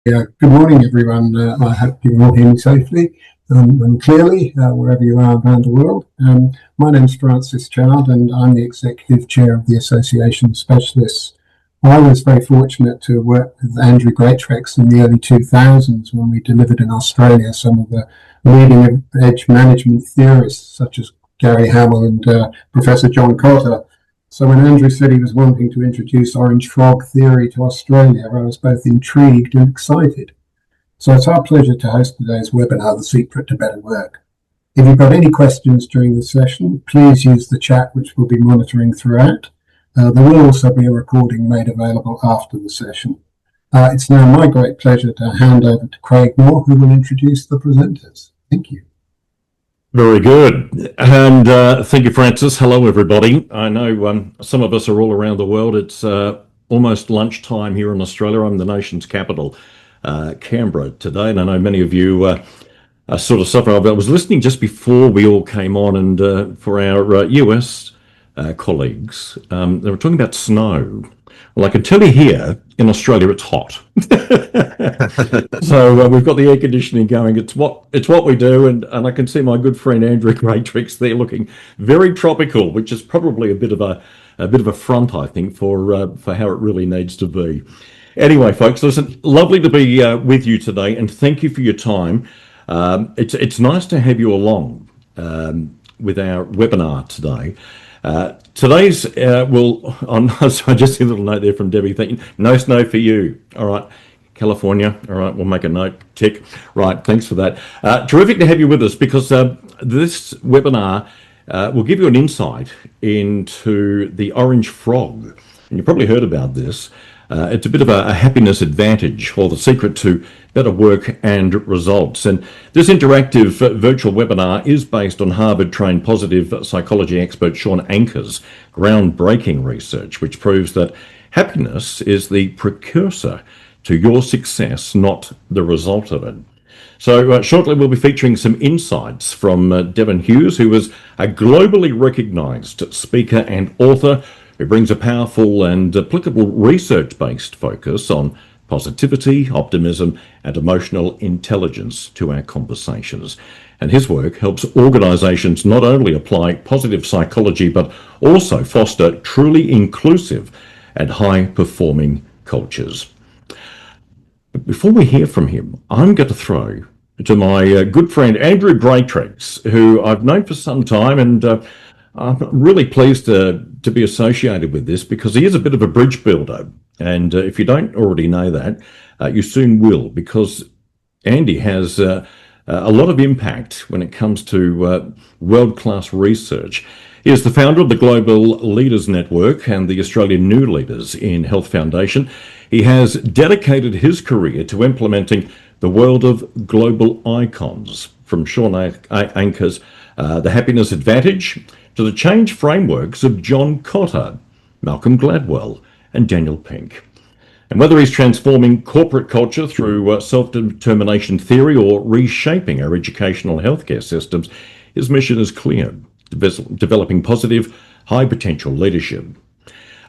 Yeah, good morning, everyone. I hope you all hear me safely and clearly, wherever you are around the world. My name's Francis Child, and I'm the Executive Chair of the Association of Specialists. I was very fortunate to work with Andrew Greatrex in the early 2000s when we delivered in Australia some of the leading edge management theorists, such as Gary Hamel and Professor John Cotter. So when Andrew said he was wanting to introduce orange frog theory to Australia, I was both intrigued and excited. So it's our pleasure to host today's webinar, The Secret to Better Work. If you've got any questions during the session, please use the chat, which we'll be monitoring throughout. There will also be a recording made available after the session. It's now my great pleasure to hand over to Craig Moore, who will introduce the presenters. Thank you. Very good. And thank you, Francis. Hello, everybody. I know some of us are all around the world. It's almost lunchtime here in Australia. I'm in the nation's capital, Canberra, today. And I know many of you are sort of suffering. I was listening just before we all came on, and for our US colleagues, they were talking about snow. Well, I can tell you here in Australia, it's hot. So we've got the air conditioning going. It's what we do, and I can see my good friend Andrew Greatrex there looking very tropical, which is probably a bit of a front, I think, for how it really needs to be. Anyway, folks, listen, lovely to be with you today, and thank you for your time. It's nice to have you along with our webinar today. Today's so I just see a little note there from Debbie thinking, no snow for you. All right, California. All right, we'll make a note, tick. Right, thanks for that. Terrific to have you with us, because this webinar will give you an insight into the orange frog. And you've probably heard about this. It's a bit of a happiness advantage, or the secret to better work and results. And this interactive virtual webinar is based on Harvard-trained positive psychology expert Shawn Achor's groundbreaking research, which proves that happiness is the precursor to your success, not the result of it. So shortly we'll be featuring some insights from Devin Hughes, who is a globally recognised speaker and author who brings a powerful and applicable research-based focus on positivity, optimism, and emotional intelligence to our conversations. And his work helps organisations not only apply positive psychology, but also foster truly inclusive and high-performing cultures. But before we hear from him, I'm going to throw to my good friend Andrew Greatrex, who I've known for some time, and I'm really pleased to be associated with this, because he is a bit of a bridge builder. And if you don't already know that, you soon will, because Andy has a lot of impact when it comes to world-class research. He is the founder of the Global Leaders Network and the Australian New Leaders in Health Foundation. He has dedicated his career to implementing the world of global icons, from Shawn Achor's The Happiness Advantage to the change frameworks of John Cotter, Malcolm Gladwell, and Daniel Pink. And whether he's transforming corporate culture through self-determination theory or reshaping our educational healthcare systems, his mission is clear: developing positive, high-potential leadership.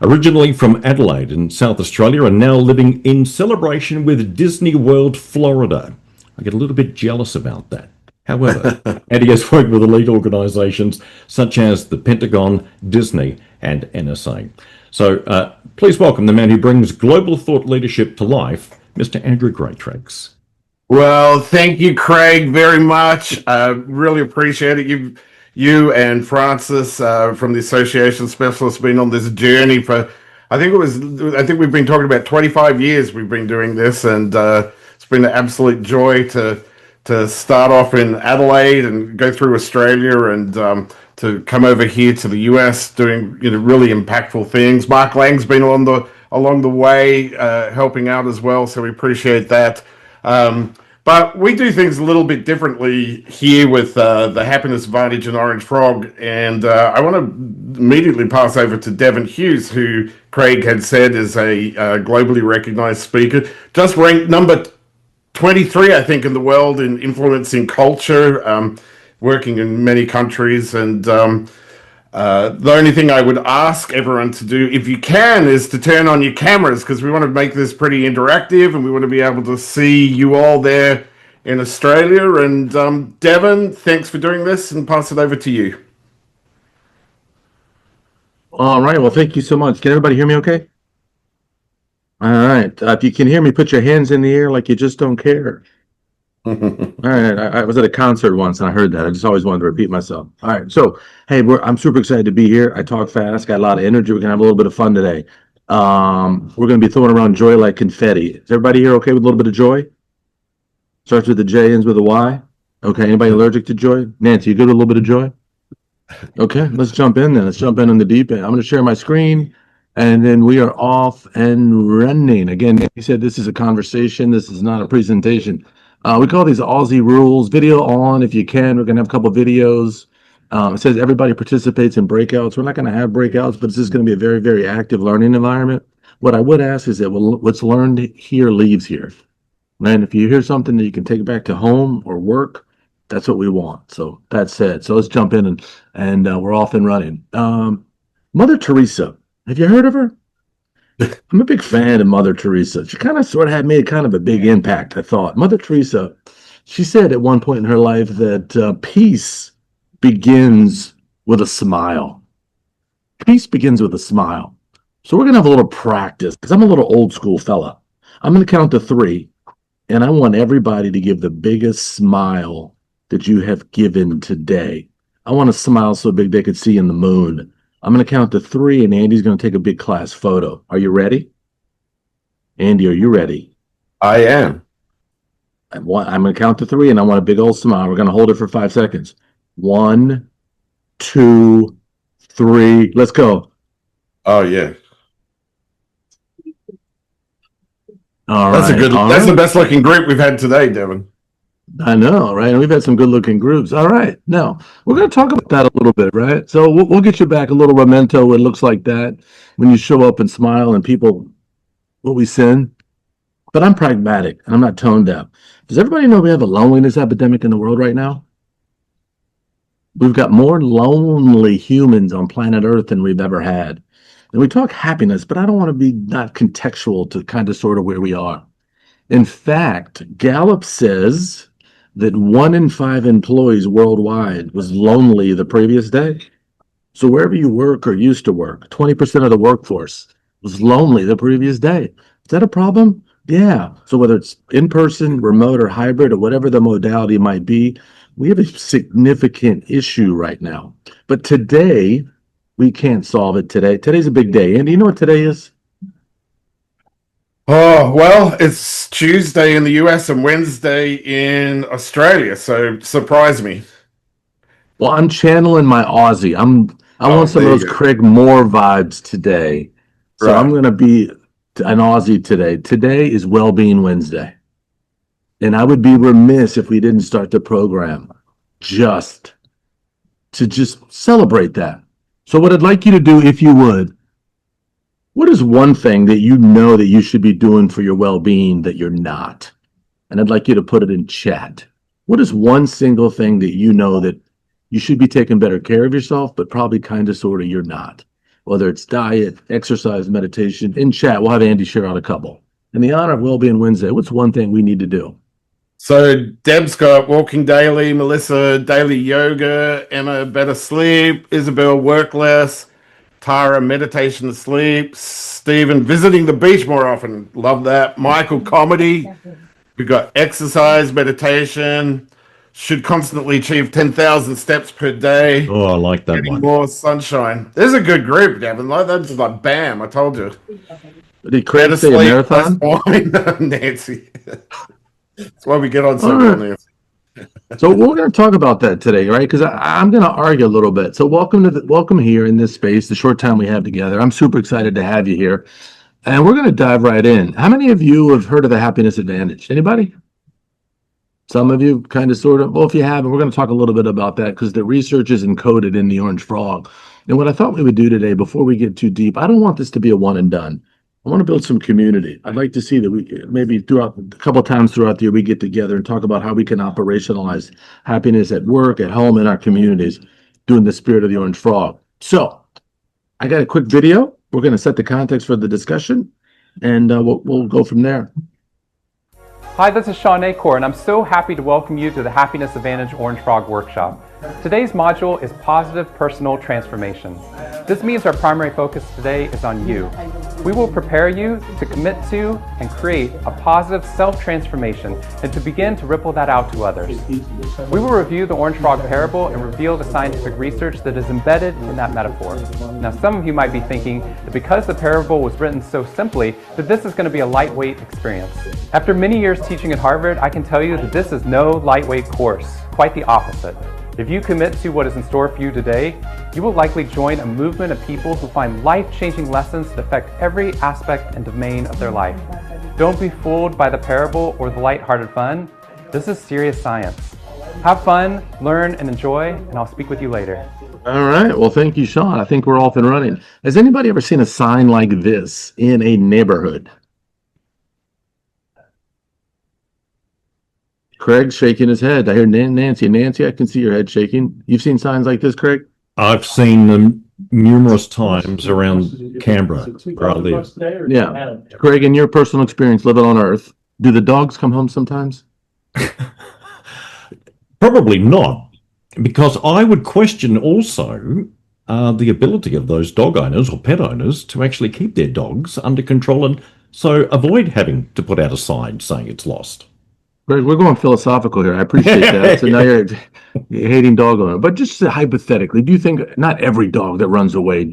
Originally from Adelaide in South Australia, and now living in celebration with Disney World, Florida. I get a little bit jealous about that. However, Andy has worked with elite organisations such as the Pentagon, Disney, and NSA. So please welcome the man who brings global thought leadership to life, Mr. Andrew Greatrex. Well, thank you, Craig, very much. Really appreciate it. You and Francis from the Association of Specialists have been on this journey for, I think we've been talking about 25 years we've been doing this, and it's been an absolute joy to start off in Adelaide and go through Australia, and to come over here to the US doing really impactful things. Mark Lang's been along the way helping out as well, so we appreciate that. But we do things a little bit differently here with the Happiness Advantage and Orange Frog, and I want to immediately pass over to Devin Hughes, who Craig had said is a globally recognized speaker, just ranked number 23, I think, in the world in influencing culture, working in many countries, and The only thing I would ask everyone to do, if you can, is to turn on your cameras because we want to make this pretty interactive and we want to be able to see you all there in Australia. And Devon, thanks for doing this and pass it over to you. All right. Well, thank you so much. Can everybody hear me okay? All right. If you can hear me, put your hands in the air like you just don't care. All right. I was at a concert once and I heard that. I just always wanted to repeat myself. All right. So, hey, I'm super excited to be here. I talk fast, got a lot of energy. We're going to have a little bit of fun today. We're going to be throwing around joy like confetti. Is everybody here okay with a little bit of joy? Starts with a J, ends with a Y. Okay. Anybody allergic to joy? Nancy, you good with a little bit of joy? Okay. Let's jump in then. Let's jump in on the deep end. I'm going to share my screen. And then we are off and running. Again, he said this is a conversation. This is not a presentation. We call these Aussie rules. Video on if you can. We're going to have a couple videos. It says everybody participates in breakouts. We're not going to have breakouts, but this is going to be a very, very active learning environment. What I would ask is that what's learned here leaves here. And if you hear something that you can take back to home or work, that's what we want. So that said, so let's jump in and we're off and running. Mother Teresa. Have you heard of her? I'm a big fan of Mother Teresa. She kind of sort of had made kind of a big impact, I thought. Mother Teresa, she said at one point in her life that peace begins with a smile. Peace begins with a smile. So we're going to have a little practice because I'm a little old school fella. I'm going to count to 3, and I want everybody to give the biggest smile that you have given today. I want a smile so big they could see in the moon. I'm going to count to 3, and Andy's going to take a big class photo. Are you ready? Andy, are you ready? I am. I'm going to count to 3, and I want a big old smile. We're going to hold it for 5 seconds. 1, 2, 3. Let's go. Oh, yeah. All That's right. That's the best looking group we've had today, Devon. I know, right? And we've had some good looking groups. All right. Now, we're going to talk about that a little bit, right? So we'll get you back a little memento. It looks like that when you show up and smile and people, what we send. But I'm pragmatic and I'm not tone deaf. Does everybody know we have a loneliness epidemic in the world right now? We've got more lonely humans on planet Earth than we've ever had. And we talk happiness, but I don't want to be not contextual to kind of sort of where we are. In fact, Gallup says that 1 in 5 employees worldwide was lonely the previous day. So wherever you work or used to work, 20% of the workforce was lonely the previous day. Is that a problem? Yeah. So whether it's in person, remote, or hybrid, or whatever the modality might be, we have a significant issue right now. But today, we can't solve it today. Today's a big day. Andy, you know what today is? Oh, well, it's Tuesday in the US and Wednesday in Australia, so surprise me. Well, I'm channeling my Aussie. I want some of those Craig Moore vibes today. So Right. I'm going to be an Aussie today. Today is Wellbeing Wednesday. And I would be remiss if we didn't start the program just to celebrate that. So what I'd like you to do, if you would, what is one thing that you know that you should be doing for your well-being that you're not? And I'd like you to put it in chat. What is one single thing that you know that you should be taking better care of yourself, but probably kind of sort of you're not? Whether it's diet, exercise, meditation. In chat, we'll have Andy share out a couple. In the honor of Wellbeing Wednesday, what's one thing we need to do? So Deb's got walking daily, Melissa daily yoga, Emma better sleep, Isabel work less, Tara meditation to sleep, Stephen visiting the beach more often, love that, Michael comedy, we've got exercise, meditation, should constantly achieve 10,000 steps per day, Oh, I like that getting one. more sunshine. There's a good group, Devin. Like that's like bam, I told you. Did Craig Better say a sleep, marathon? less wine, Nancy. That's why we get on so All well, right. Nancy. So we're going to talk about that today, right? Because I'm going to argue a little bit. So welcome here in this space, the short time we have together. I'm super excited to have you here. And we're going to dive right in. How many of you have heard of the happiness advantage? Anybody? Some of you kind of sort of. Well, if you haven't, we're going to talk a little bit about that because the research is encoded in the orange frog. And what I thought we would do today, before we get too deep, I don't want this to be a one and done. I want to build some community. I'd like to see that we maybe throughout a couple of times throughout the year, we get together and talk about how we can operationalize happiness at work, at home, in our communities, doing the spirit of the orange frog. So I got a quick video. We're going to set the context for the discussion, and we'll go from there. Hi, this is Shawn Achor, and I'm so happy to welcome you to the Happiness Advantage Orange Frog Workshop. Today's module is Positive Personal Transformation. This means our primary focus today is on you. We will prepare you to commit to and create a positive self-transformation and to begin to ripple that out to others. We will review the Orange Frog parable and reveal the scientific research that is embedded in that metaphor. Now, some of you might be thinking that because the parable was written so simply, that this is going to be a lightweight experience. After many years teaching at Harvard, I can tell you that this is no lightweight course, quite the opposite. If you commit to what is in store for you today, you will likely join a movement of people who find life-changing lessons that affect every aspect and domain of their life. Don't be fooled by the parable or the light-hearted fun. This is serious science. Have fun, learn, and enjoy, and I'll speak with you later. All right. Well, thank you, Shawn. I think we're off and running. Has anybody ever seen a sign like this in a neighborhood? Craig's shaking his head. I hear Nancy. Nancy, I can see your head shaking. You've seen signs like this, Craig? I've seen them numerous times around Canberra, where I live. Yeah. Craig, in your personal experience living on Earth, do the dogs come home sometimes? Probably not, because I would question also the ability of those dog owners or pet owners to actually keep their dogs under control and so avoid having to put out a sign saying it's lost. Greg, we're going philosophical here. I appreciate that. So now you're hating dog owner. But just hypothetically, do you think not every dog that runs away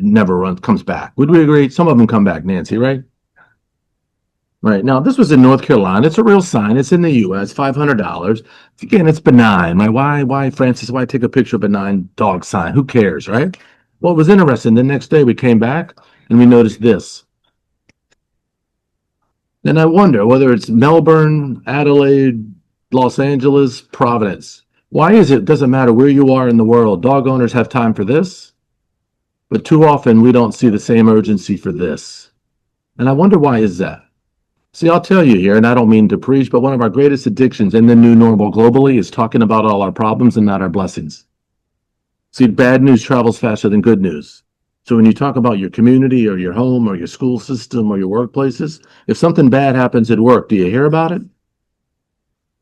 comes back? Would we agree? Some of them come back, Nancy, right? Right. Now, this was in North Carolina. It's a real sign. It's in the U.S., $500. Again, it's benign. Right? Why, Francis, why take a picture of a benign dog sign? Who cares, right? Well, it was interesting. The next day we came back and we noticed this. Then I wonder whether it's Melbourne, Adelaide, Los Angeles, Providence. Why is it doesn't matter where you are in the world, dog owners have time for this, but too often we don't see the same urgency for this. And I wonder why is that? See, I'll tell you here, and I don't mean to preach, but one of our greatest addictions in the new normal globally is talking about all our problems and not our blessings. See, bad news travels faster than good news. So when you talk about your community or your home or your school system or your workplaces, if something bad happens at work, do you hear about it?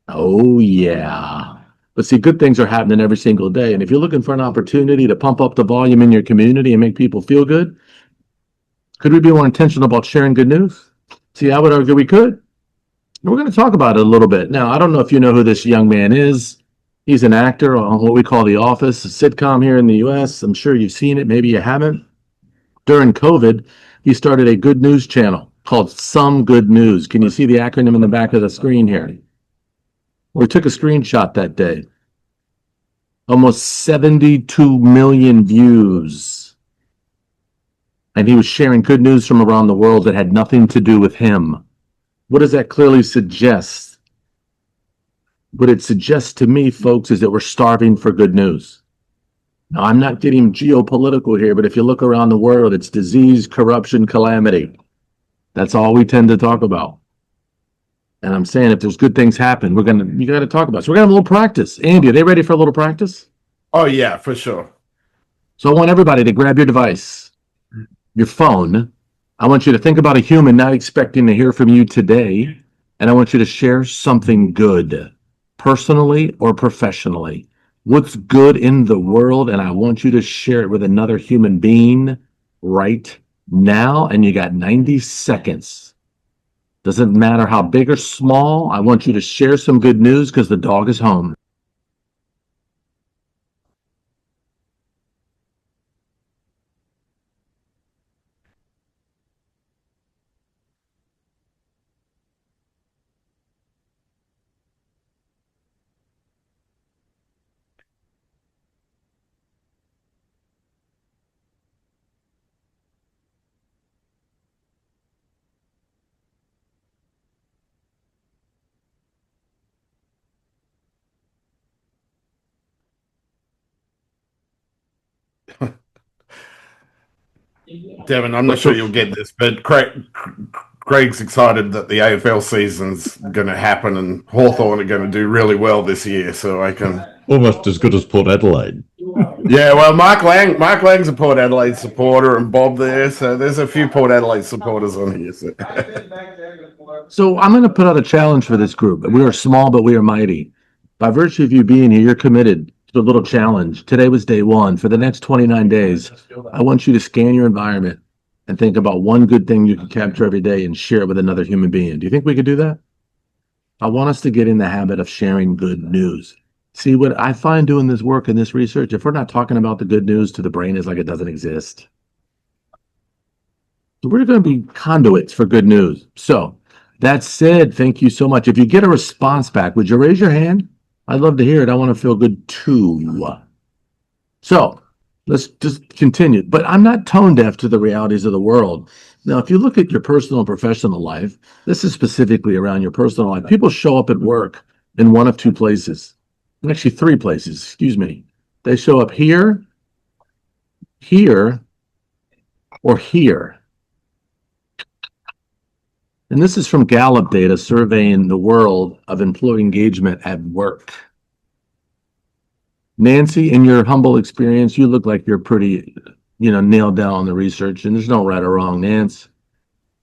Oh, yeah. But see, good things are happening every single day. And if you're looking for an opportunity to pump up the volume in your community and make people feel good, could we be more intentional about sharing good news? See, I would argue we could. And we're going to talk about it a little bit. Now, I don't know if you know who this young man is. He's an actor on what we call The Office, a sitcom here in the U.S. I'm sure you've seen it. Maybe you haven't. During COVID, he started a good news channel called Some Good News. Can you see the acronym in the back of the screen here? We took a screenshot that day. Almost 72 million views. And he was sharing good news from around the world that had nothing to do with him. What does that clearly suggest? What it suggests to me, folks, is that we're starving for good news. Now, I'm not getting geopolitical here, but if you look around the world, it's disease, corruption, calamity. That's all we tend to talk about. And I'm saying if there's good things happen, you got to talk about it. So we're going to have a little practice. Andy, are they ready for a little practice? Oh, yeah, for sure. So I want everybody to grab your device, your phone. I want you to think about a human not expecting to hear from you today. And I want you to share something good, personally or professionally. What's good in the world, and I want you to share it with another human being right now, and you got 90 seconds. Doesn't matter how big or small, I want you to share some good news because the dog is home. Devin, I'm not sure you'll get this, but Craig's excited that the AFL season's going to happen and Hawthorn are going to do really well this year, so I can... Almost as good as Port Adelaide. Yeah, well, Mark Lang's a Port Adelaide supporter, and Bob there. So there's a few Port Adelaide supporters on here. So. So I'm going to put out a challenge for this group. We are small, but we are mighty. By virtue of you being here, you're committed to a little challenge. Today was day one. For the next 29 days, I want you to scan your environment and think about one good thing you can capture every day and share it with another human being. Do you think we could do that? I want us to get in the habit of sharing good news. See, what I find doing this work and this research, if we're not talking about the good news to the brain, is like it doesn't exist. So we're going to be conduits for good news. So that said, thank you so much. If you get a response back, would you raise your hand? I'd love to hear it. I want to feel good too. So let's just continue. But I'm not tone deaf to the realities of the world. Now, if you look at your personal and professional life, this is specifically around your personal life. People show up at work in one of two places. Actually, three places, excuse me. They show up here, here, or here. And this is from Gallup data surveying the world of employee engagement at work. Nancy, in your humble experience, you look like you're pretty, nailed down on the research, and there's no right or wrong, Nance.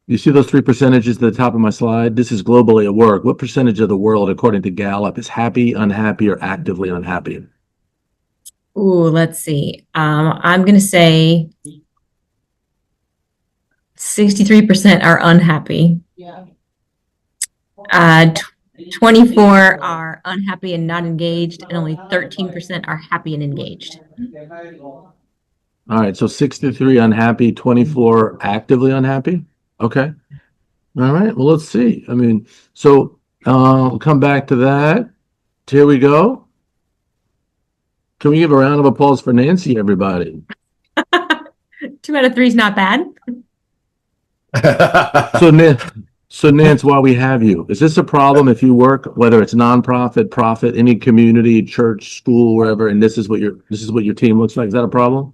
You see those three percentages at the top of my slide? This is globally at work. What percentage of the world, according to Gallup, is happy, unhappy, or actively unhappy? Ooh, let's see. I'm going to say 63% are unhappy. 24 are unhappy and not engaged, and only 13% are happy and engaged. All right, so 63 unhappy, 24 actively unhappy? Okay. All right, well, let's see. So we'll come back to that. Here we go. Can we give a round of applause for Nancy, everybody? 2 out of 3 is not bad. So Nance, while we have you, is this a problem if you work, whether it's nonprofit, profit, any community, church, school, wherever, and this is what your team looks like? Is that a problem?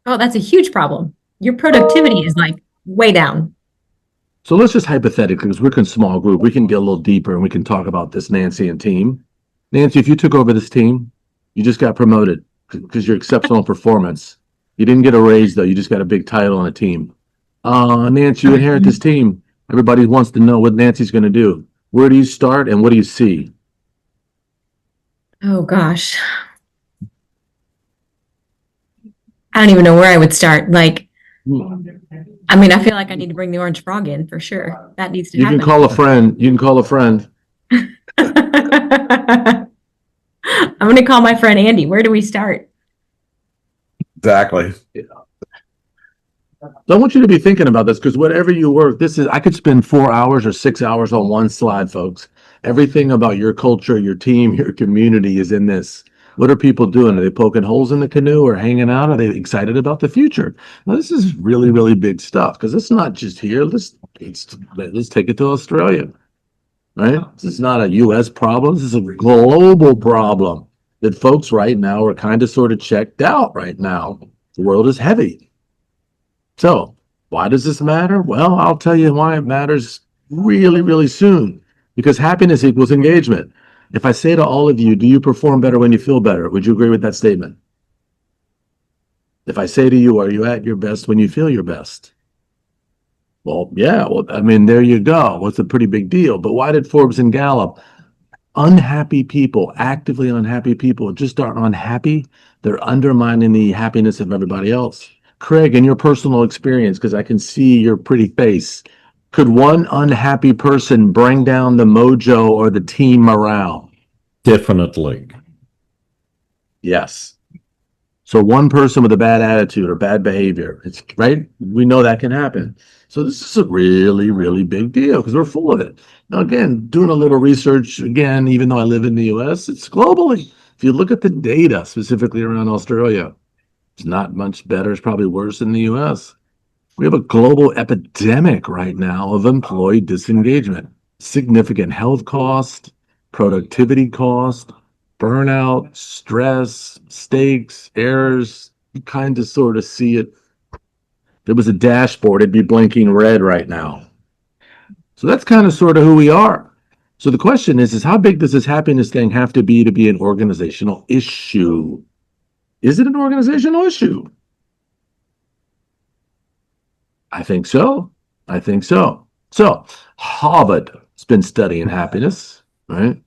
Oh, that's a huge problem. Your productivity is like way down. So let's just hypothetically, because we're in a small group, we can get a little deeper and we can talk about this, Nancy and team. Nancy, if you took over this team, you just got promoted because your exceptional performance. You didn't get a raise though, you just got a big title on a team. Nancy, you inherit this team. Everybody wants to know what Nancy's going to do. Where do you start and what do you see? Oh gosh. I don't even know where I would start. I feel like I need to bring the orange frog in for sure. That needs to happen. You can call a friend. I'm going to call my friend Andy. Where do we start? Exactly. So I want you to be thinking about this because whatever you work, I could spend 4 hours or 6 hours on one slide, folks. Everything about your culture, your team, your community is in this. What are people doing? Are they poking holes in the canoe or hanging out? Are they excited about the future? Now, this is really, really big stuff because it's not just here. Let's take it to Australia, right? This is not a U.S. problem. This is a global problem that folks right now are kind of sort of checked out right now. The world is heavy. So why does this matter? Well, I'll tell you why it matters really, really soon. Because happiness equals engagement. If I say to all of you, do you perform better when you feel better? Would you agree with that statement? If I say to you, are you at your best when you feel your best? Well, yeah, there you go. Well, it's a pretty big deal. But why did Forbes and Gallup? Unhappy people, actively unhappy people, just aren't unhappy. They're undermining the happiness of everybody else. Craig, in your personal experience, because I can see your pretty face, could one unhappy person bring down the mojo or the team morale? Definitely. Yes. So one person with a bad attitude or bad behavior, it's right. We know that can happen. So this is a really, really big deal because we're full of it. Now, again, doing a little research, again, even though I live in the US, it's globally. If you look at the data specifically around Australia, it's not much better. It's probably worse in the US. We have a global epidemic right now of employee disengagement, significant health cost, productivity cost, burnout, stress, mistakes, errors. You kind of sort of see it. If there was a dashboard, it'd be blinking red right now. So that's kind of sort of who we are. So the question is how big does this happiness thing have to be an organizational issue? Is it an organizational issue? I think so. I think so. So Harvard has been studying happiness, right?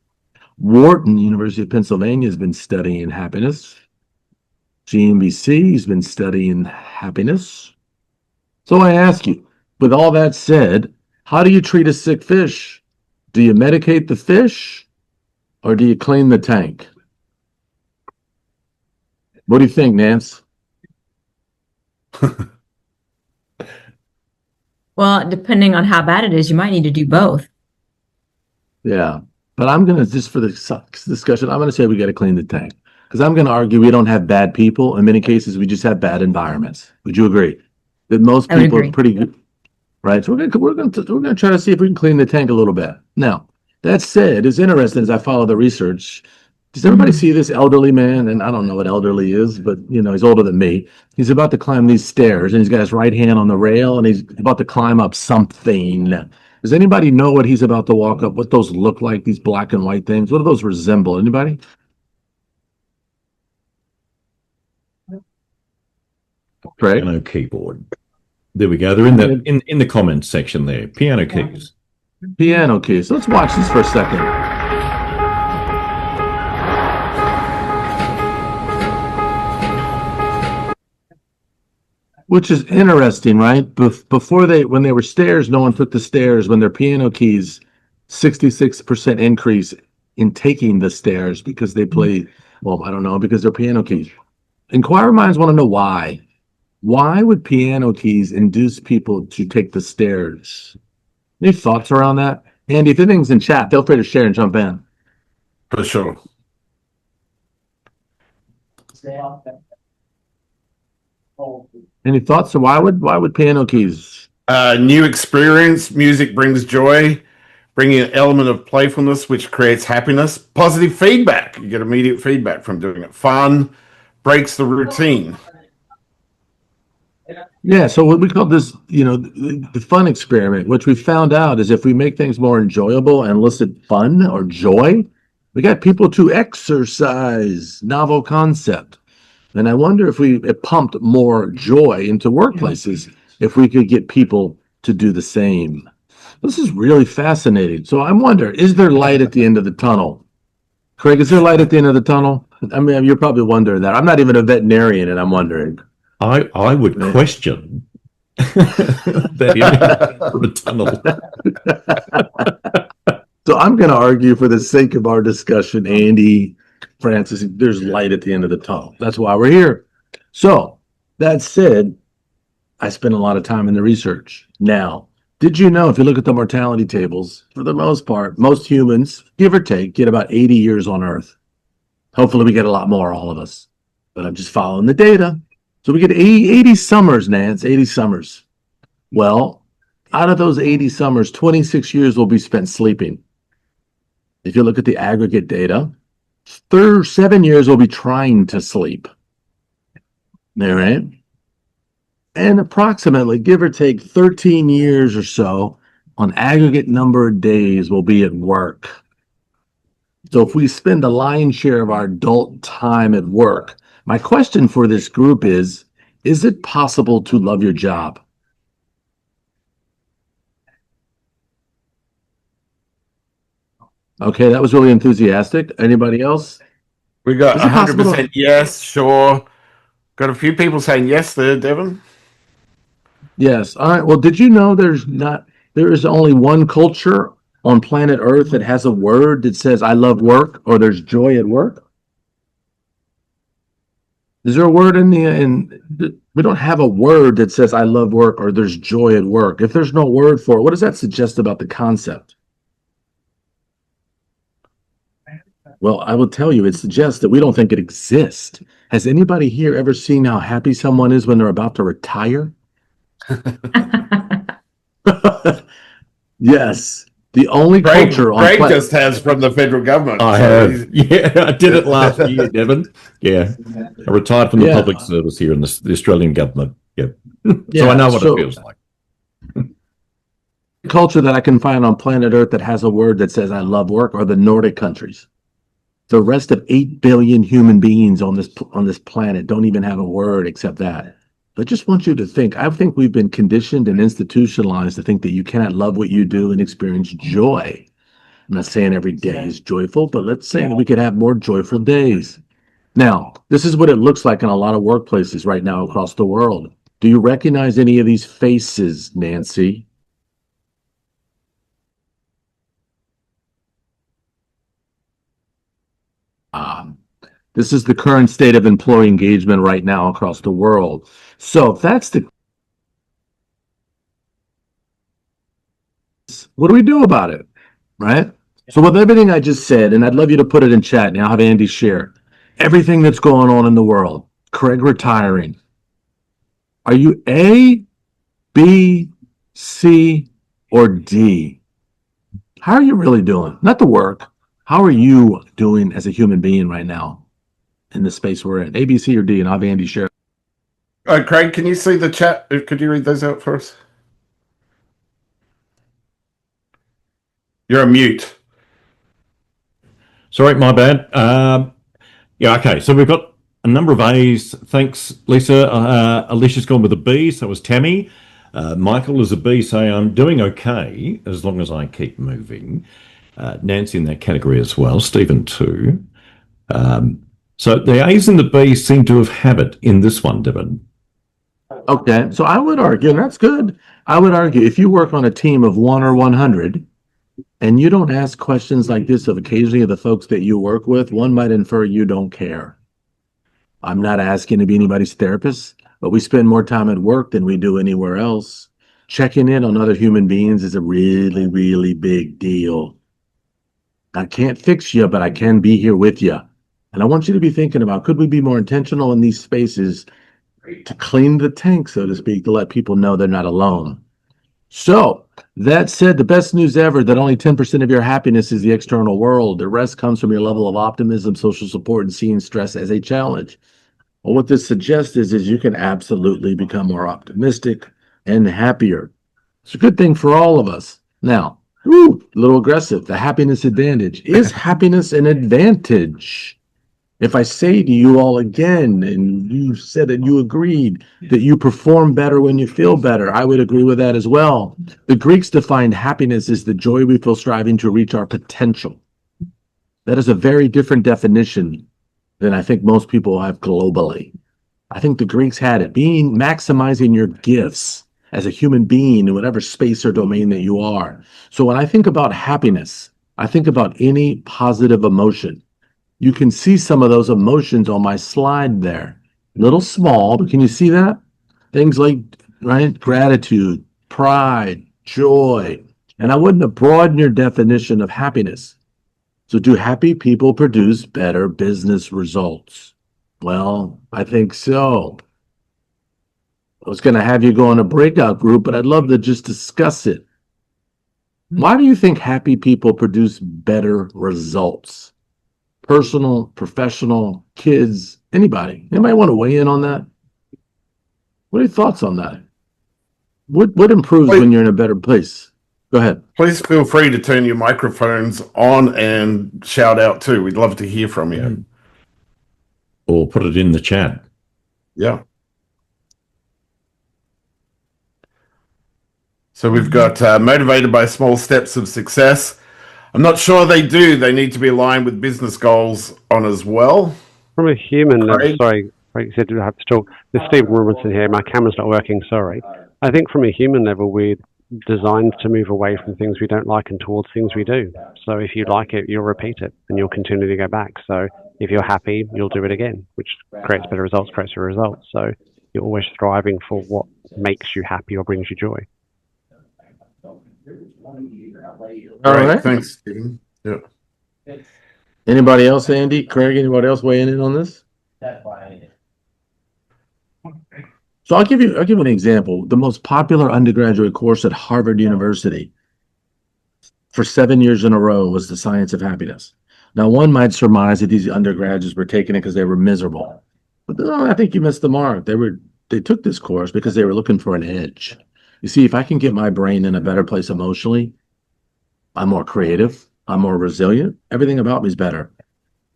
Wharton, University of Pennsylvania, has been studying happiness. GNBC has been studying happiness. So I ask you, with all that said, how do you treat a sick fish? Do you medicate the fish or do you clean the tank? What do you think, Nance? Well, depending on how bad it is, you might need to do both. Yeah, but I'm going to, just for the discussion, I'm going to say we got to clean the tank. Because I'm going to argue we don't have bad people. In many cases, we just have bad environments. Would you agree? That most I would people are agree. pretty good, right? So we're going to try to see if we can clean the tank a little bit. Now, that said, it's interesting as I follow the research. Does everybody see this elderly man? And I don't know what elderly is, but you know, he's older than me. He's about to climb these stairs and he's got his right hand on the rail and he's about to climb up something. Does anybody know what he's about to walk up? What those look like, these black and white things? What do those resemble? Anybody? Craig? Piano keyboard. There we go. They're in the comments section there. Piano keys. Piano keys. Let's watch this for a second. Which is interesting, right? Before when they were stairs, no one took the stairs. When they're piano keys, 66% increase in taking the stairs because they play, well, I don't know, because they're piano keys. Inquirer minds want to know why. Why would piano keys induce people to take the stairs? Any thoughts around that? Andy, if anything's in chat, feel free to share and jump in. For sure. Any thoughts? So why would piano keys? New experience. Music brings joy, bringing an element of playfulness, which creates happiness. Positive feedback. You get immediate feedback from doing it. Fun, breaks the routine. Yeah, so what we call this, you know, the fun experiment, which we found out is if we make things more enjoyable and elicit fun or joy, we got people to exercise. Novel concept. And I wonder if it pumped more joy into workplaces if we could get people to do the same. This is really fascinating. So I wonder, is there light at the end of the tunnel? Craig, is there light at the end of the tunnel? I mean, you're probably wondering that. I'm not even a veterinarian, and I'm wondering. I would question that in the tunnel. So I'm going to argue for the sake of our discussion, Andy, Francis, there's light at the end of the tunnel. That's why we're here. So that said, I spent a lot of time in the research. Now, did you know if you look at the mortality tables, for the most part, most humans, give or take, get about 80 years on Earth. Hopefully we get a lot more, all of us. But I'm just following the data. So we get 80 summers, Nance, 80 summers. Well, out of those 80 summers, 26 years will be spent sleeping. If you look at the aggregate data, 7 years will be trying to sleep. All right. And approximately, give or take 13 years or so, on aggregate number of days will be at work. So if we spend a lion's share of our adult time at work, my question for this group is it possible to love your job? Okay, that was really enthusiastic. Anybody else? We got Is it possible 100% yes, sure. Got a few people saying yes there, Devin. Yes. All right. Well, did you know there is only one culture on planet Earth that has a word that says I love work or there's joy at work? Is there a word we don't have a word that says I love work or there's joy at work. If there's no word for it, what does that suggest about the concept? Well, I will tell you, it suggests that we don't think it exists. Has anybody here ever seen how happy someone is when they're about to retire? Yes. The only culture on Craig just has from the federal government. I have. Yeah, I did it last year, Devin. Yeah. I retired from the public service here in the Australian government. Yep. So I know what it feels like. Culture that I can find on planet Earth that has a word that says I love work are the Nordic countries. The rest of 8 billion human beings on this planet don't even have a word except that. But just want you to think, I think we've been conditioned and institutionalized to think that you cannot love what you do and experience joy. I'm not saying every day is joyful, but let's say that we could have more joyful days. Now, this is what it looks like in a lot of workplaces right now across the world. Do you recognize any of these faces, Nancy? This is the current state of employee engagement right now across the world. So if that's the, what do we do about it, right? So with everything I just said, and I'd love you to put it in chat, and I'll have Andy share everything that's going on in the world. Craig retiring. Are you A, B, C, or D? How are you really doing? Not the work. How are you doing as a human being right now in the space we're in? A, B, C, or D? And I'll have Andy share. Craig, can you see the chat? Could you read those out for us? You're on mute. Sorry, my bad. Yeah, okay. So we've got a number of A's. Thanks, Lisa. Alicia's gone with a B, so was Tammy. Michael is a B, saying I'm doing okay as long as I keep moving. Nancy in that category as well. Stephen too. So the A's and the B's seem to have habit in this one, Devin. Okay, so I would argue, and that's good. I would argue if you work on a team of 1 or 100, and you don't ask questions like this of occasionally the folks that you work with, one might infer you don't care. I'm not asking to be anybody's therapist, but we spend more time at work than we do anywhere else. Checking in on other human beings is a really, really big deal. I can't fix you, but I can be here with you. And I want you to be thinking about, could we be more intentional in these spaces to clean the tank, so to speak, to let people know they're not alone? So that said, the best news ever, that only 10% of your happiness is the external world. The rest comes from your level of optimism, social support, and seeing stress as a challenge. Well, what this suggests is you can absolutely become more optimistic and happier. It's a good thing for all of us. Now, a little aggressive, the happiness advantage. Is happiness an advantage? If I say to you all again, and you said that you agreed that you perform better when you feel better, I would agree with that as well. The Greeks defined happiness as the joy we feel striving to reach our potential. That is a very different definition than I think most people have globally. I think the Greeks had it, being maximizing your gifts as a human being in whatever space or domain that you are. So when I think about happiness, I think about any positive emotion. You can see some of those emotions on my slide there. Little small, but can you see that? Things like, right, gratitude, pride, joy. And I wouldn't have broadened your definition of happiness. So do happy people produce better business results? Well, I think so. I was going to have you go in a breakout group, but I'd love to just discuss it. Why do you think happy people produce better results? Personal, professional, kids, anybody. Anybody want to weigh in on that? What are your thoughts on that? What improves when you're in a better place? Go ahead. Please feel free to turn your microphones on and shout out too. We'd love to hear from you. Or put it in the chat. Yeah. So we've got motivated by small steps of success. I'm not sure they do. They need to be aligned with business goals on as well. From a human level, Craig? sorry, Craig said I have to talk. This is Steve Robinson here. My camera's not working, sorry. I think from a human level, we're designed to move away from things we don't like and towards things we do. So if you like it, you'll repeat it and you'll continually go back. So if you're happy, you'll do it again, which creates better results, creates better results. So you're always striving for what makes you happy or brings you joy. All right. Thanks, Stephen. Yeah. Anybody else, Andy, Craig, anybody else weighing in on this? So I'll give you an example. The most popular undergraduate course at Harvard University for 7 years in a row was the Science of Happiness. Now, one might surmise that these undergraduates were taking it because they were miserable. But no, I think you missed the mark. They took this course because they were looking for an edge. You see, if I can get my brain in a better place emotionally, I'm more creative, I'm more resilient, everything about me is better.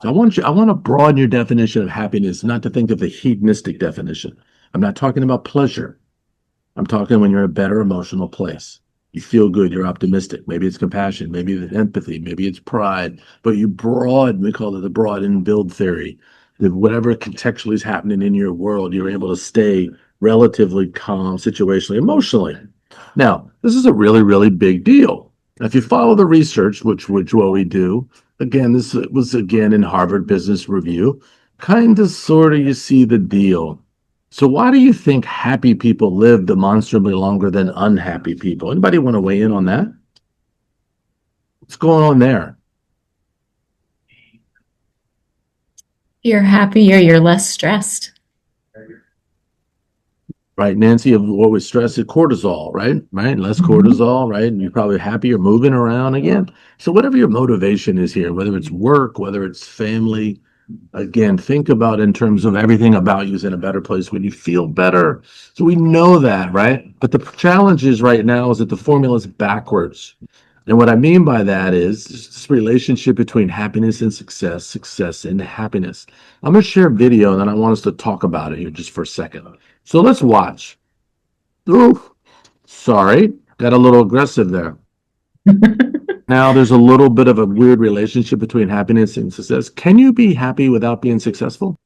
So I want to broaden your definition of happiness, not to think of the hedonistic definition. I'm not talking about pleasure. I'm talking when you're in a better emotional place. You feel good, you're optimistic. Maybe it's compassion, maybe it's empathy, maybe it's pride, but you broaden, we call it the broaden and build theory. That whatever contextually is happening in your world, you're able to stay relatively calm situationally, emotionally. Now, this is a really, really big deal. If you follow the research, which what we do, again, this was again in Harvard Business Review, kind of sort of you see the deal. So why do you think happy people live demonstrably longer than unhappy people? Anybody want to weigh in on that? What's going on there? You're happier, you're less stressed. Right, Nancy, of what was stress is cortisol, right? Right, less cortisol, right? And you're probably happier moving around again. So whatever your motivation is here, whether it's work, whether it's family, again, think about in terms of everything about you is in a better place when you feel better. So we know that, right? But the challenge is right now is that the formula is backwards. And what I mean by that is this relationship between happiness and success, success and happiness. I'm going to share a video and then I want us to talk about it here just for a second. So let's watch. Ooh, sorry, got a little aggressive there. Now there's a little bit of a weird relationship between happiness and success. Can you be happy without being successful?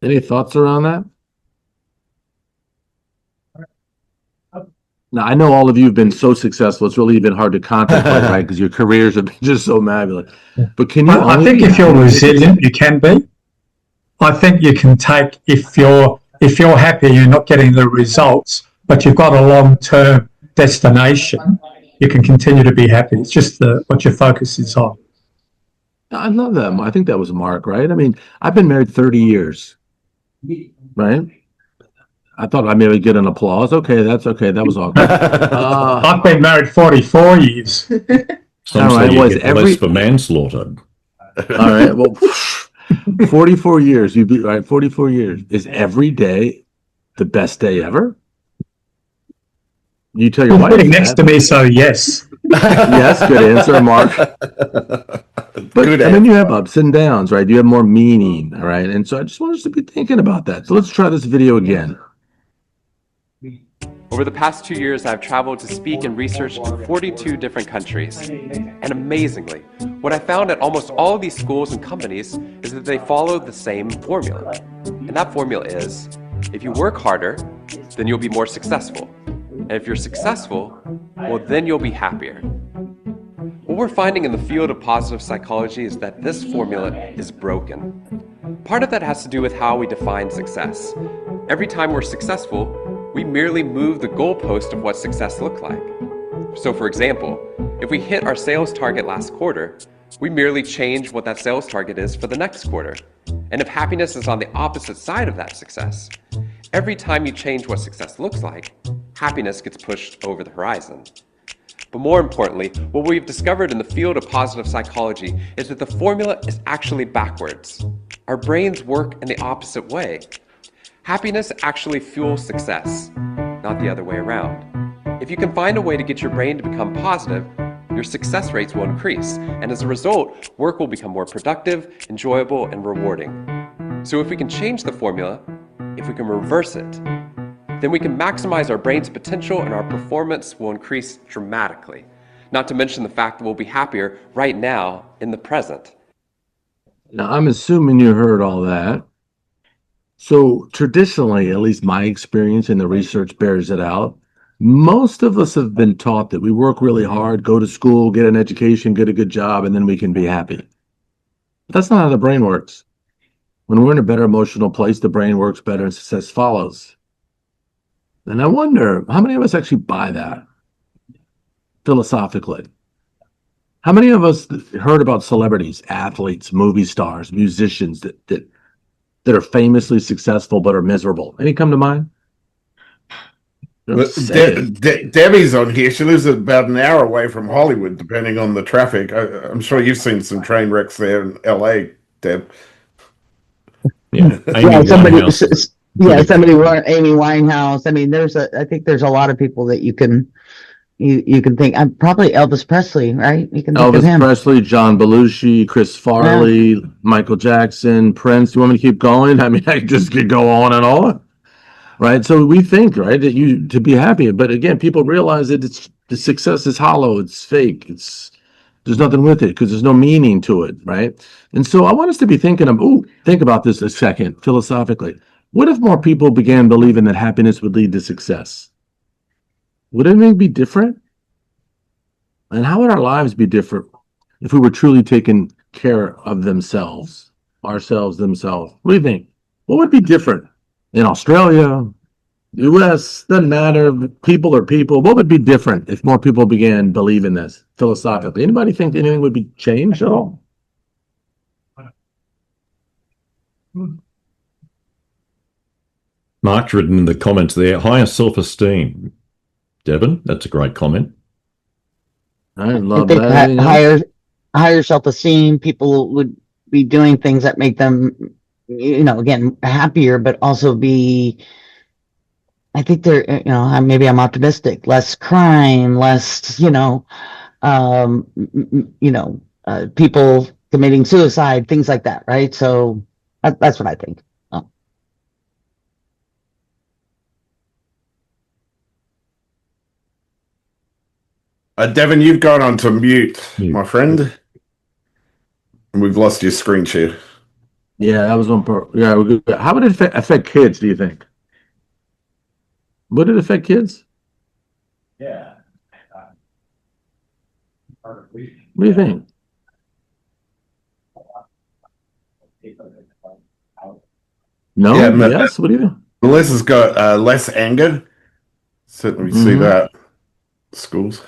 Any thoughts around that? Now, I know all of you have been so successful, it's really even hard to contemplate, right? Because your careers have been just so marvelous. But can you I think if you're resilient, you can be. I think you can take, if you're happy, you're not getting the results, but you've got a long-term destination, you can continue to be happy. It's just what your focus is on. I love that. I think that was Mark, right? I mean, I've been married 30 years, right? I thought I maybe get an applause. Okay, that's okay. That was awkward. I've been married 44 years. Some All right, say you was get less for manslaughter. All right, well, 44 years. You'd be right. 44 years. Is every day the best day ever? You tell your You're wife sitting next that. to me, so yes. Yes, good answer, Mark. But Good I mean, you have ups and downs, right? You have more meaning, all right? And so I just want us to be thinking about that. So let's try this video again. Over the past 2 years, I've traveled to speak and research in 42 different countries. And amazingly, what I found at almost all of these schools and companies is that they follow the same formula. And that formula is, if you work harder, then you'll be more successful. And if you're successful, well, then you'll be happier. What we're finding in the field of positive psychology is that this formula is broken. Part of that has to do with how we define success. Every time we're successful, we merely move the goalpost of what success looked like. So for example, if we hit our sales target last quarter, we merely change what that sales target is for the next quarter. And if happiness is on the opposite side of that success, every time you change what success looks like, happiness gets pushed over the horizon. But more importantly, what we've discovered in the field of positive psychology is that the formula is actually backwards. Our brains work in the opposite way. Happiness actually fuels success, not the other way around. If you can find a way to get your brain to become positive, your success rates will increase, and as a result, work will become more productive, enjoyable, and rewarding. So if we can change the formula, if we can reverse it, then we can maximize our brain's potential and our performance will increase dramatically. Not to mention the fact that we'll be happier right now in the present. Now, I'm assuming you heard all that. So traditionally, at least my experience and the research bears it out, most of us have been taught that we work really hard, go to school, get an education, get a good job, and then we can be happy. But that's not how the brain works. When we're in a better emotional place, the brain works better and success follows. And I wonder, how many of us actually buy that philosophically? How many of us heard about celebrities, athletes, movie stars, musicians that are famously successful but are miserable? Any come to mind? Debbie's on here. She lives about an hour away from Hollywood, depending on the traffic. I'm sure you've seen some train wrecks there in LA, Deb. Yeah, somebody wrote Amy Winehouse. I mean, I think there's a lot of people that you can you can think, I'm probably Elvis Presley, right? You can think of Elvis him. Presley, John Belushi, Chris Farley, Michael Jackson, Prince. You want me to keep going? I mean, I just could go on and on. Right. So we think, right, that you to be happy. But again, people realize that the success is hollow, it's fake, there's nothing with it because there's no meaning to it, right? And so I want us to be thinking of, think about this a second philosophically. What if more people began believing that happiness would lead to success? Would anything be different? And how would our lives be different if we were truly taking care of themselves? What do you think? What would be different in Australia, US? Doesn't matter. People are people. What would be different if more people began believing this philosophically? Anybody think anything would be changed at all? Mark's written in the comments there, higher self-esteem. Devon, that's a great comment. I love think that. higher self-esteem, people would be doing things that make them, again, happier, but also I think they're, maybe I'm optimistic, less crime, less, people committing suicide, things like that, right? So that's what I think. Devon, you've gone on to mute, my friend. And we've lost your screen share. Yeah, that was on purpose. Yeah, we're good. How would it affect kids, do you think? Would it affect kids? Yeah. What do you think? No? Yeah, yes? What do you think? Melissa's got less anger. Certainly see that. Schools.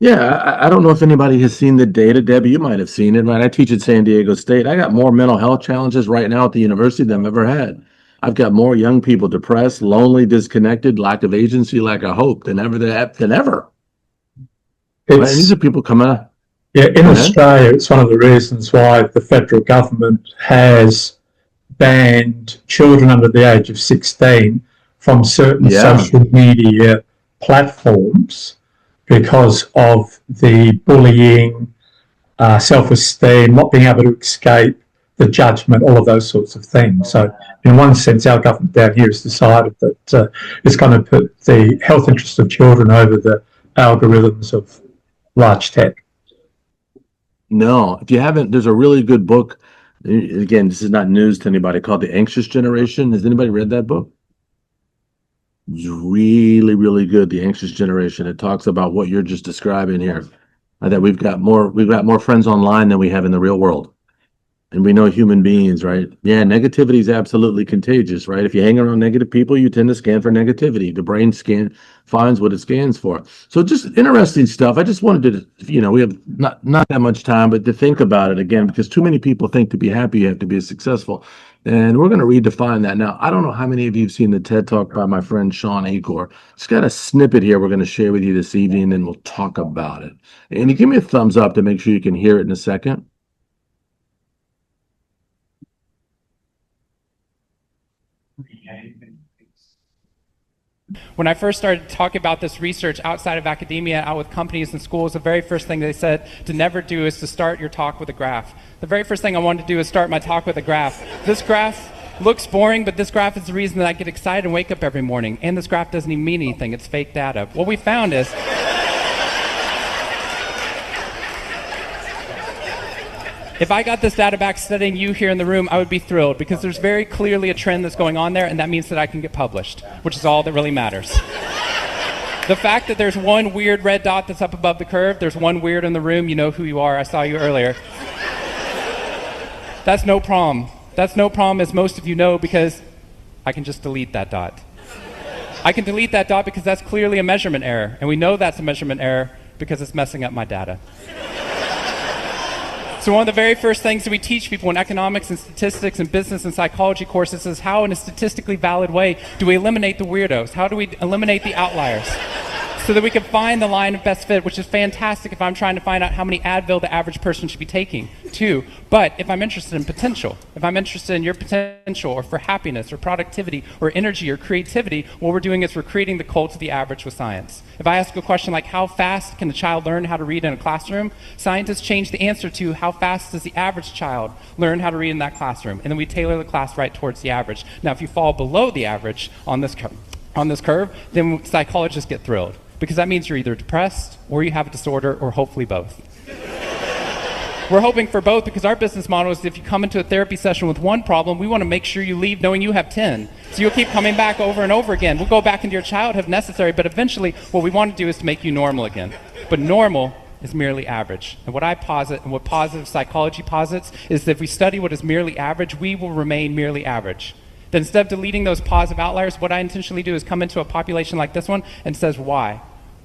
Yeah, I don't know if anybody has seen the data. Debbie, you might have seen it, right? I teach at San Diego State. I got more mental health challenges right now at the university than I've ever had. I've got more young people depressed, lonely, disconnected, lack of agency, lack of hope than ever. Right? These are people coming up. Yeah, in Australia, it's one of the reasons why the federal government has banned children under the age of 16 from certain social media platforms because of the bullying, self-esteem, not being able to escape the judgment, all of those sorts of things. So in one sense, our government down here has decided that it's going to put the health interests of children over the algorithms of large tech. No, if you haven't, there's a really good book. Again, this is not news to anybody, called The Anxious Generation. Has anybody read that book? It's really, really good. The Anxious Generation. It talks about what you're just describing here. That we've got more friends online than we have in the real world. And we know human beings, right? Yeah, negativity is absolutely contagious, right? If you hang around negative people, you tend to scan for negativity. The brain finds what it scans for. So just interesting stuff. I just wanted to, we have not that much time, but to think about it again, because too many people think to be happy, you have to be successful. And we're going to redefine that. Now, I don't know how many of you have seen the TED Talk by my friend Shawn Achor. Just got a snippet here we're going to share with you this evening, and we'll talk about it. And you give me a thumbs up to make sure you can hear it in a second. When I first started talking about this research outside of academia, out with companies and schools, the very first thing they said to never do is to start your talk with a graph. The very first thing I wanted to do is start my talk with a graph. This graph looks boring, but this graph is the reason that I get excited and wake up every morning. And this graph doesn't even mean anything. It's fake data. What we found is if I got this data back studying you here in the room, I would be thrilled, because there's very clearly a trend that's going on there, and that means that I can get published, which is all that really matters. The fact that there's one weird red dot that's up above the curve, there's one weird in the room, you know who you are, I saw you earlier. That's no problem. That's no problem, as most of you know, because I can just delete that dot. I can delete that dot because that's clearly a measurement error, and we know that's a measurement error because it's messing up my data. So one of the very first things that we teach people in economics and statistics and business and psychology courses is how, in a statistically valid way, do we eliminate the weirdos? How do we eliminate the outliers? so that we can find the line of best fit, which is fantastic if I'm trying to find out how many Advil the average person should be taking, too. But if I'm interested in potential, if I'm interested in your potential, or for happiness, or productivity, or energy, or creativity, what we're doing is we're creating the cult of the average with science. If I ask a question like, how fast can a child learn how to read in a classroom? Scientists change the answer to, how fast does the average child learn how to read in that classroom? And then we tailor the class right towards the average. Now, if you fall below the average on this curve, then psychologists get thrilled, because that means you're either depressed, or you have a disorder, or hopefully both. We're hoping for both, because our business model is if you come into a therapy session with one problem, we want to make sure you leave knowing you have 10. So you'll keep coming back over and over again. We'll go back into your childhood if necessary, but eventually what we want to do is to make you normal again. But normal is merely average. And what I posit, and what positive psychology posits, is that if we study what is merely average, we will remain merely average. Then instead of deleting those positive outliers, what I intentionally do is come into a population like this one and says, why?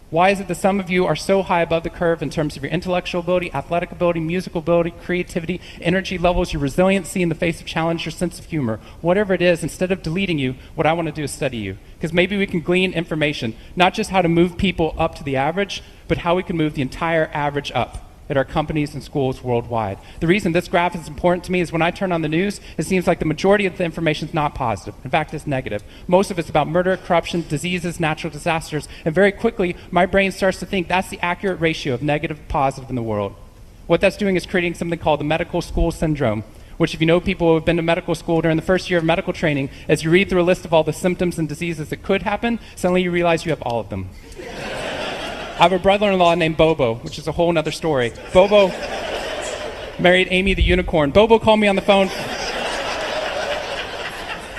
Why is it that some of you are so high above the curve in terms of your intellectual ability, athletic ability, musical ability, creativity, energy levels, your resiliency in the face of challenge, your sense of humor? Whatever it is, instead of deleting you, what I want to do is study you. Because maybe we can glean information, not just how to move people up to the average, but how we can move the entire average up at our companies and schools worldwide. The reason this graph is important to me is when I turn on the news, it seems like the majority of the information is not positive. In fact, it's negative. Most of it's about murder, corruption, diseases, natural disasters, and very quickly, my brain starts to think that's the accurate ratio of negative to positive in the world. What that's doing is creating something called the medical school syndrome, which if you know people who have been to medical school during the first year of medical training, as you read through a list of all the symptoms and diseases that could happen, suddenly you realize you have all of them. I have a brother-in-law named Bobo, which is a whole nother story. Bobo married Amy the unicorn. Bobo called me on the phone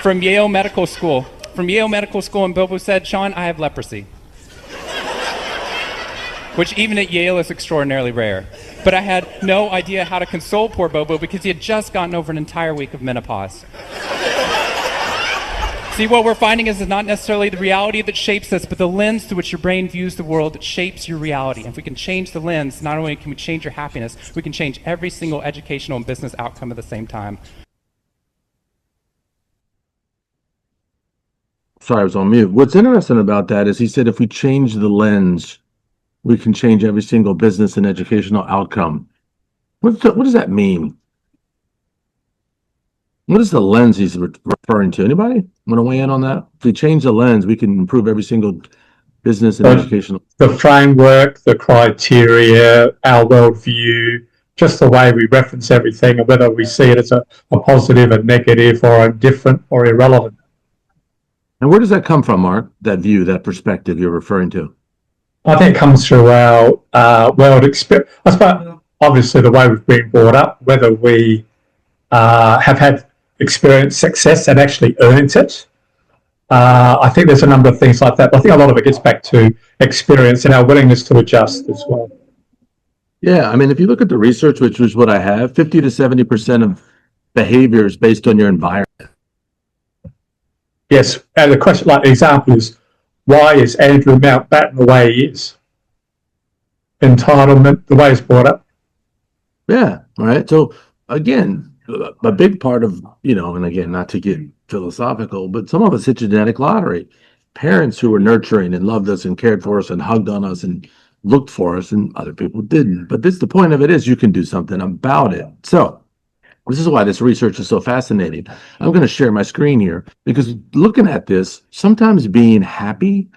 from Yale Medical School. And Bobo said, Shawn, I have leprosy. Which even at Yale is extraordinarily rare. But I had no idea how to console poor Bobo because he had just gotten over an entire week of menopause. See, what we're finding is not necessarily the reality that shapes us, but the lens through which your brain views the world that shapes your reality. And if we can change the lens, not only can we change your happiness, we can change every single educational and business outcome at the same time. Sorry, I was on mute. What's interesting about that is he said if we change the lens, we can change every single business and educational outcome. What does that mean? What is the lens he's referring to? Anybody want to weigh in on that? If we change the lens, we can improve every single business and educational. The framework, the criteria, our worldview, just the way we reference everything, and whether we see it as a positive, a negative, or indifferent or irrelevant. And where does that come from, Mark? That view, that perspective you're referring to? I think it comes through our world experience. I suppose, obviously, the way we've been brought up, whether we have had experienced success and actually earned it. I think there's a number of things like that. But I think a lot of it gets back to experience and our willingness to adjust as well. Yeah, I mean, if you look at the research, which was what I have, 50 to 70% of behavior is based on your environment. Yes, and the question, like the example is, why is Andrew Mountbatten the way he is? Entitlement, the way he's brought up. Yeah, all right. So again, a big part of, and again, not to get philosophical, but some of us hit genetic lottery. Parents who were nurturing and loved us and cared for us and hugged on us and looked for us, and other people didn't. But the point of it is you can do something about it. So this is why this research is so fascinating. I'm going to share my screen here because looking at this, sometimes being happy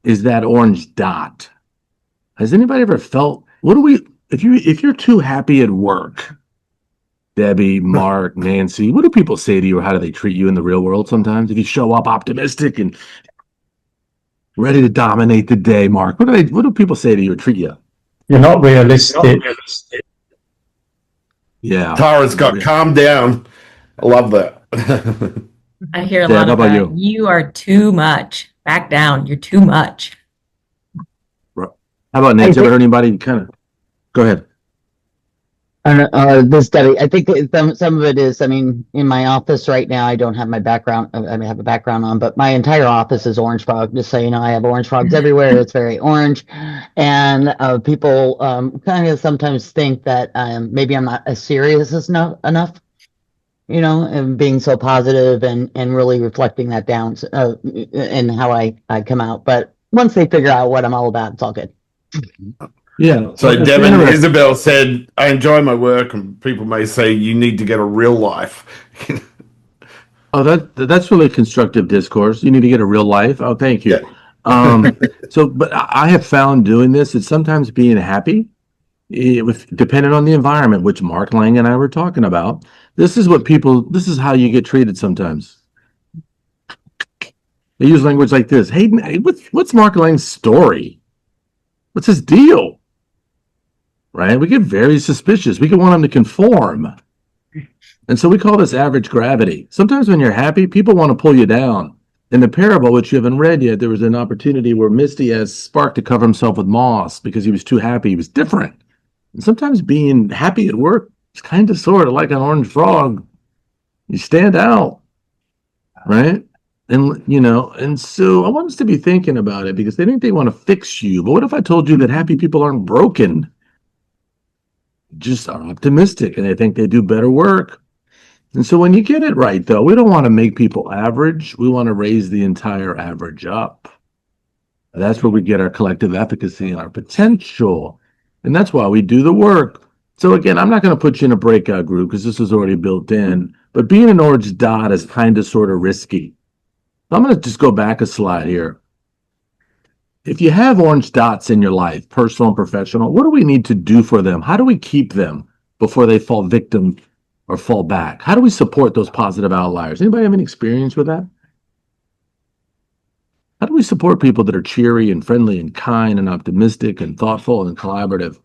is that orange dot. Has anybody ever felt, if you're too happy at work, Debbie, Mark, Nancy, what do people say to you, or how do they treat you in the real world sometimes? If you show up optimistic and ready to dominate the day, Mark, what do people say to you or treat you? You're not realistic. Yeah. Tara's got calm down. I love that. I hear a Dad, lot how of about that. you? You are too much. Back down. You're too much. How about Nancy? Ever heard anybody kind of go ahead? This study, I think some of it is, in my office right now, I don't have my background, I have a background on, but my entire office is orange frog. Just so you know, I have orange frogs everywhere. It's very orange. And people kind of sometimes think that maybe I'm not as serious enough, and being so positive and really reflecting that down in how I come out. But once they figure out what I'm all about, it's all good. Yeah. So it's Devin, interesting. Isabel said, I enjoy my work, and people may say you need to get a real life. Oh, that's really constructive discourse. You need to get a real life. Oh, thank you. Yeah. But I have found doing this that sometimes being happy, depending on the environment, which Mark Lang and I were talking about, this is how you get treated sometimes. They use language like this. Hey, what's Mark Lang's story? What's his deal? Right? We get very suspicious. We can want him to conform. And so we call this average gravity. Sometimes when you're happy, people want to pull you down. In the parable, which you haven't read yet, there was an opportunity where Misty asked Spark to cover himself with moss because he was too happy. He was different. And sometimes being happy at work is kind of sort of like an orange frog. You stand out, right? And so I want us to be thinking about it because they think they want to fix you. But what if I told you that happy people aren't broken? Just are optimistic and they think they do better work. And so when you get it right, though, we don't want to make people average. We want to raise the entire average up. That's where we get our collective efficacy and our potential. And that's why we do the work. So again, I'm not going to put you in a breakout group because this is already built in. But being an orange dot is kind of sort of risky. I'm going to just go back a slide here. If you have orange dots in your life, personal and professional, what do we need to do for them? How do we keep them before they fall victim or fall back? How do we support those positive outliers? Anybody have any experience with that? How do we support people that are cheery and friendly and kind and optimistic and thoughtful and collaborative?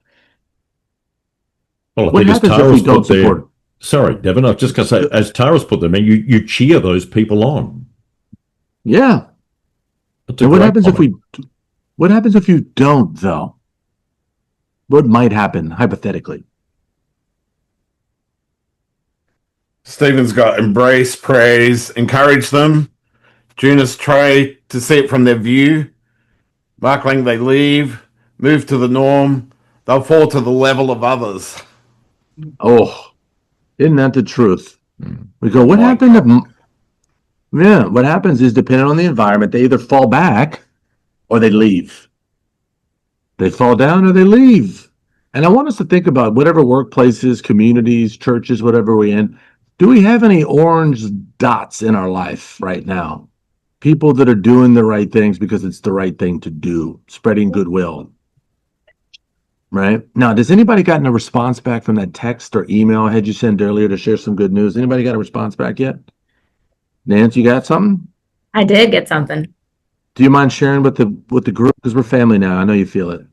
Well, I What think as happens if we Tara's don't put there, support? sorry, Devin, I was just going to say, as Tara's put them in, you cheer those people on. Yeah. That's a And what great happens comment. what happens if you don't, though? What might happen hypothetically? Stephen's got embrace, praise, encourage them. Junius try to see it from their view. Mark Lang, they leave, move to the norm. They'll fall to the level of others. Oh, isn't that the truth? We go, what happened if, yeah, what happens is depending on the environment, they either fall back or they leave. They fall down or they leave. And I want us to think about whatever workplaces, communities, churches, whatever we're in, do we have any orange dots in our life right now? People that are doing the right things because it's the right thing to do, spreading goodwill. Right? Now, does anybody gotten a response back from that text or email I had you send earlier to share some good news? Anybody got a response back yet? Nancy, you got something? I did get something. Do you mind sharing with the group? Because we're family now. I know you feel it.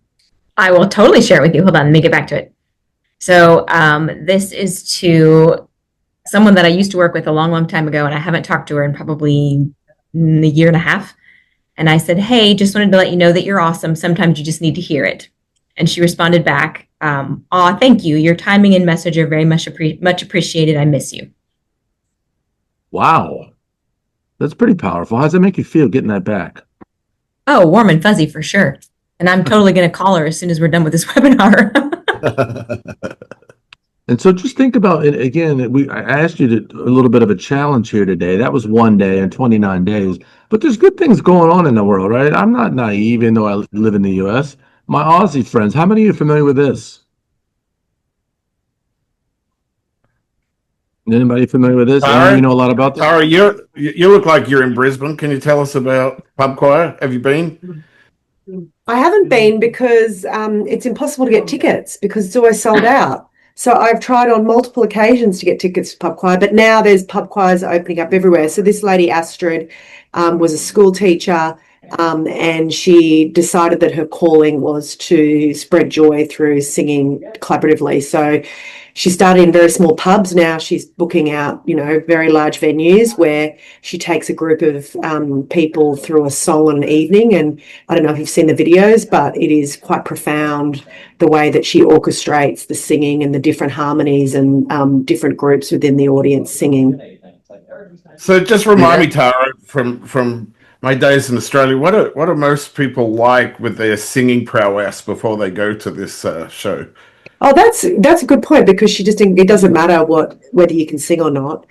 I will totally share it with you. Hold on, let me get back to it. So this is to someone that I used to work with a long, long time ago, and I haven't talked to her in probably a year and a half. And I said, hey, just wanted to let you know that you're awesome. Sometimes you just need to hear it. And she responded back, aw, thank you. Your timing and message are very much appreciated. I miss you. Wow. That's pretty powerful. How does that make you feel getting that back? Oh, warm and fuzzy for sure. And I'm totally going to call her as soon as we're done with this webinar. And so just think about it again. I asked you a little bit of a challenge here today. That was one day and 29 days. But there's good things going on in the world, right? I'm not naive, even though I live in the U.S. My Aussie friends, how many of you are familiar with this? Anybody familiar with this? Andy, you know a lot about this? Tara, you look like you're in Brisbane. Can you tell us about Pub Choir? Have you been? I haven't been because it's impossible to get tickets because it's always sold out. So I've tried on multiple occasions to get tickets to Pub Choir, but now there's pub choirs opening up everywhere. So this lady, Astrid, was a school teacher, and she decided that her calling was to spread joy through singing collaboratively. So she started in very small pubs. Now she's booking out, very large venues where she takes a group of people through a song on an evening. And I don't know if you've seen the videos, but it is quite profound the way that she orchestrates the singing and the different harmonies and different groups within the audience singing. So just remind me, Tara, from my days in Australia, what are most people like with their singing prowess before they go to this show? Oh, that's a good point because it doesn't matter whether you can sing or not.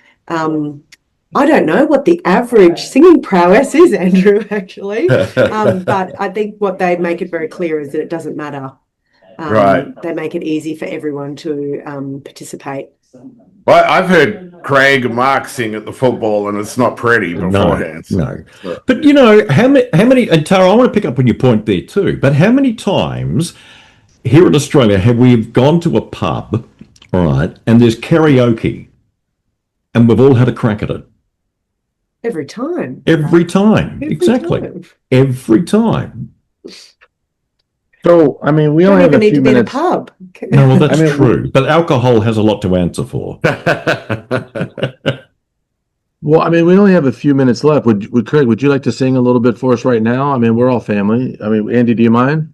I don't know what the average singing prowess is, Andrew, actually. But I think what they make it very clear is that it doesn't matter. Right. They make it easy for everyone to participate. Well, I've heard Craig and Mark sing at the football, and it's not pretty beforehand. No. But you know, how many, and Tara, I want to pick up on your point there too, but how many times here in Australia have we gone to a pub, all right, and there's karaoke, and we've all had a crack at it? Every time. Every time. Every Exactly. time. Every time. So, I mean, we You only don't have even a need few to be in a minutes. pub. No, well, that's I mean, true. But alcohol has a lot to answer for. Well, I mean, we only have a few minutes left. Would Craig, would you like to sing a little bit for us right now? I mean, we're all family. I mean, Andy, do you mind?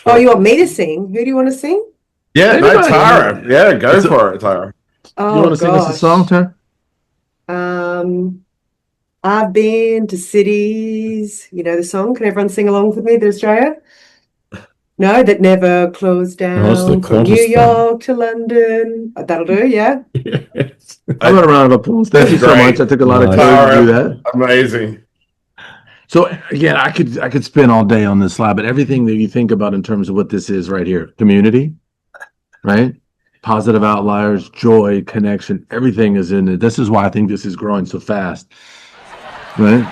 Oh, you want me to sing? Who do you want to sing? Yeah, no, Anybody. Tara. Yeah, go for it, Tara. Oh, You want to sing us a song, Tara? I've been to cities. You know the song? Can everyone sing along with me? The Australia? No, that never closed that's the down from New Qantas thing. York to London. That'll do, yeah. Yes. How about a round of applause? Thank you so Great. much. I took a lot of Nice. courage to do Tara, that. amazing. So again, I could spend all day on this slide, but everything that you think about in terms of what this is right here, community, right? Positive outliers, joy, connection, everything is in it. This is why I think this is growing so fast, right?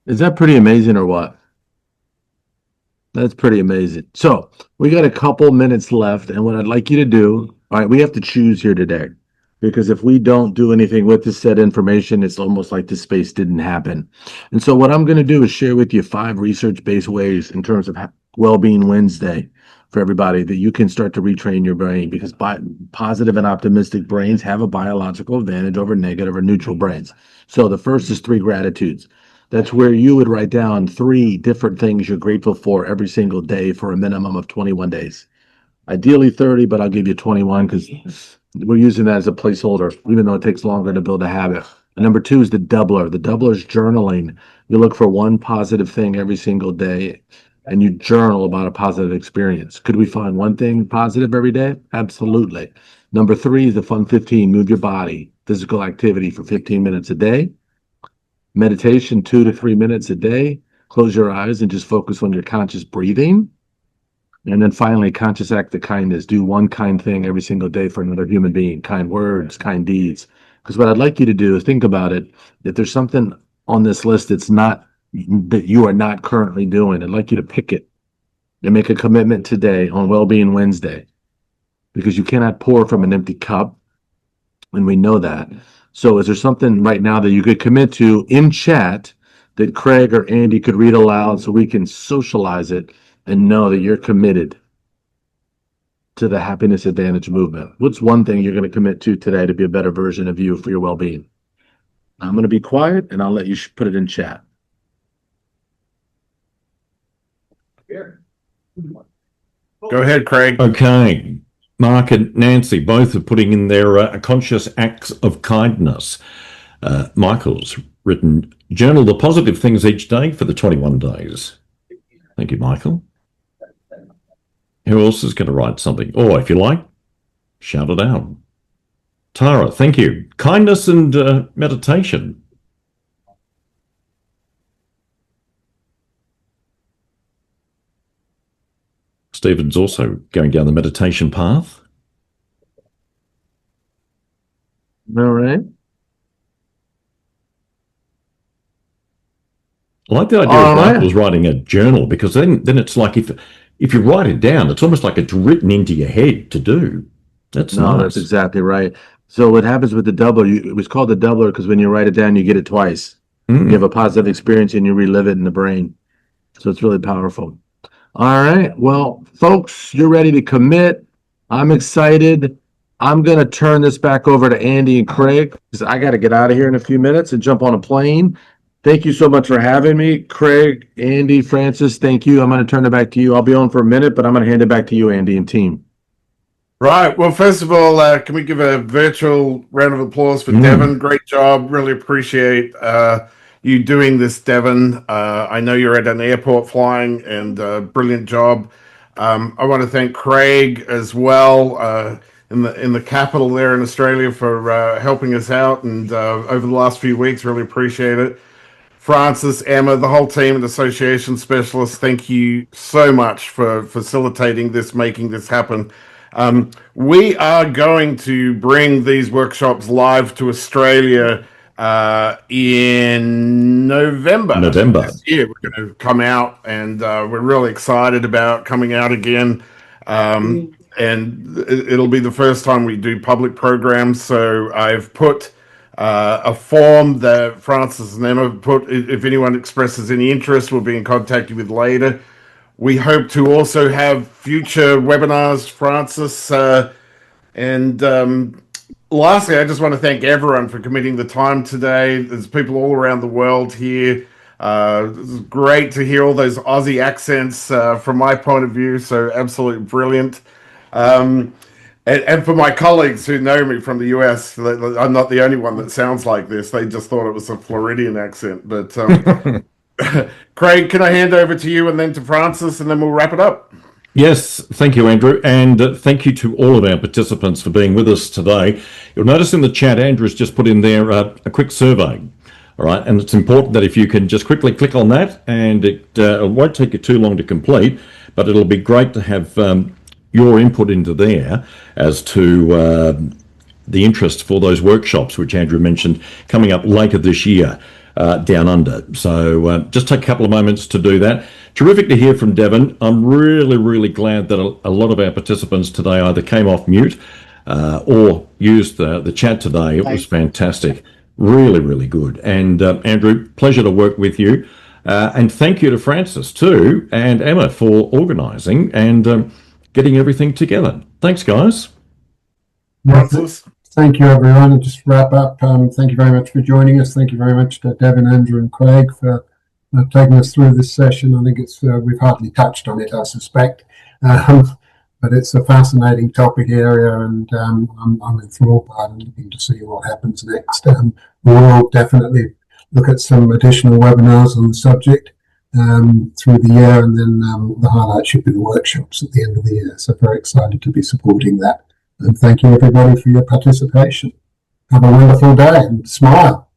Is that pretty amazing or what? That's pretty amazing. So we got a couple minutes left, and what I'd like you to do, all right, we have to choose here today, because if we don't do anything with this set information, it's almost like the space didn't happen. And so what I'm going to do is share with you 5 research-based ways in terms of Well-Being Wednesday for everybody that you can start to retrain your brain, because positive and optimistic brains have a biological advantage over negative or neutral brains. So the first is 3 gratitudes. That's where you would write down 3 different things you're grateful for every single day for a minimum of 21 days. Ideally 30, but I'll give you 21 because we're using that as a placeholder, even though it takes longer to build a habit. And number 2 is the doubler. The doubler is journaling. You look for one positive thing every single day and you journal about a positive experience. Could we find one thing positive every day? Absolutely. Number 3 is the fun 15. Move your body. Physical activity for 15 minutes a day. Meditation, 2 to 3 minutes a day. Close your eyes and just focus on your conscious breathing. And then finally, conscious act of kindness. Do one kind thing every single day for another human being. Kind words, kind deeds. Because what I'd like you to do is think about it. If there's something on this list that you are not currently doing, I'd like you to pick it and make a commitment today on Wellbeing Wednesday. Because you cannot pour from an empty cup. And we know that. So is there something right now that you could commit to in chat that Craig or Andy could read aloud so we can socialize it and know that you're committed to the Happiness Advantage movement? What's one thing you're going to commit to today to be a better version of you for your well-being? I'm going to be quiet and I'll let you put it in chat. Go ahead, Craig. Okay. Mark and Nancy both are putting in their conscious acts of kindness. Michael's written, journal the positive things each day for the 21 days. Thank you, Michael. Who else is going to write something? Or if you like, shout it out. Tara, thank you. Kindness and meditation. Stephen's also going down the meditation path. All right. I like the idea of Michael's writing a journal, because then it's like if you write it down, it's almost like it's written into your head to do. That's nice. That's exactly right. So what happens with the doubler, it was called the doubler because when you write it down, you get it twice. You have a positive experience and you relive it in the brain. So it's really powerful. All right. Well, folks, you're ready to commit. I'm excited. I'm going to turn this back over to Andy and Craig because I got to get out of here in a few minutes and jump on a plane. Thank you so much for having me. Craig, Andy, Francis, thank you. I'm going to turn it back to you. I'll be on for a minute, but I'm going to hand it back to you, Andy, and team. Right. Well, first of all, can we give a virtual round of applause for Devon? Great job. Really appreciate you doing this, Devon. I know you're at an airport flying, and brilliant job. I want to thank Craig as well in the capital there in Australia for helping us out, and over the last few weeks, really appreciate it. Francis, Emma, the whole team and association specialists, thank you so much for facilitating this, making this happen. We are going to bring these workshops live to Australia in November. This year. We're going to come out, and we're really excited about coming out again. And it'll be the first time we do public programs. So I've put a form that Francis and Emma put. If anyone expresses any interest, we'll be in contact with later. We hope to also have future webinars, Francis. And lastly, I just want to thank everyone for committing the time today. There's people all around the world here. It's great to hear all those Aussie accents from my point of view. So absolutely brilliant. And for my colleagues who know me from the US, I'm not the only one that sounds like this. They just thought it was a Floridian accent. But Craig, can I hand over to you and then to Francis, and then we'll wrap it up? Yes, thank you, Andrew, and thank you to all of our participants for being with us today. You'll notice in the chat, Andrew's just put in there a quick survey. All right, and it's important that if you can just quickly click on that, and it won't take you too long to complete, but it'll be great to have your input into there as to the interest for those workshops, which Andrew mentioned, coming up later this year. Down under. So just take a couple of moments to do that. Terrific to hear from Devon. I'm really, really glad that a lot of our participants today either came off mute or used the chat today. It was fantastic. Really, really good. And Andrew, pleasure to work with you. And thank you to Francis too, and Emma for organising and getting everything together. Thanks, guys. Francis? Thank you, everyone. And just wrap up, thank you very much for joining us. Thank you very much to Devon, Andrew, and Craig for taking us through this session. I think it's we've hardly touched on it, I suspect, but it's a fascinating topic area, and I'm enthralled by it and looking to see what happens next. We'll definitely look at some additional webinars on the subject through the year, and then the highlight should be the workshops at the end of the year. So very excited to be supporting that. And thank you, everybody, for your participation. Have a wonderful day and smile.